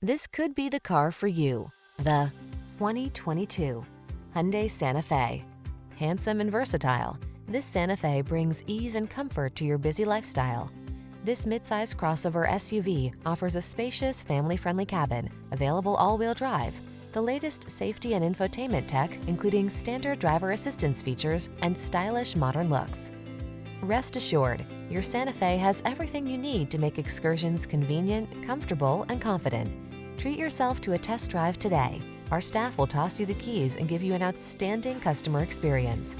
This could be the car for you. The 2022 Hyundai Santa Fe. Handsome and versatile, this Santa Fe brings ease and comfort to your busy lifestyle. This midsize crossover SUV offers a spacious, family-friendly cabin, available all-wheel drive, the latest safety and infotainment tech, including standard driver assistance features and stylish modern looks. Rest assured, your Santa Fe has everything you need to make excursions convenient, comfortable, and confident. Treat yourself to a test drive today. Our staff will toss you the keys and give you an outstanding customer experience.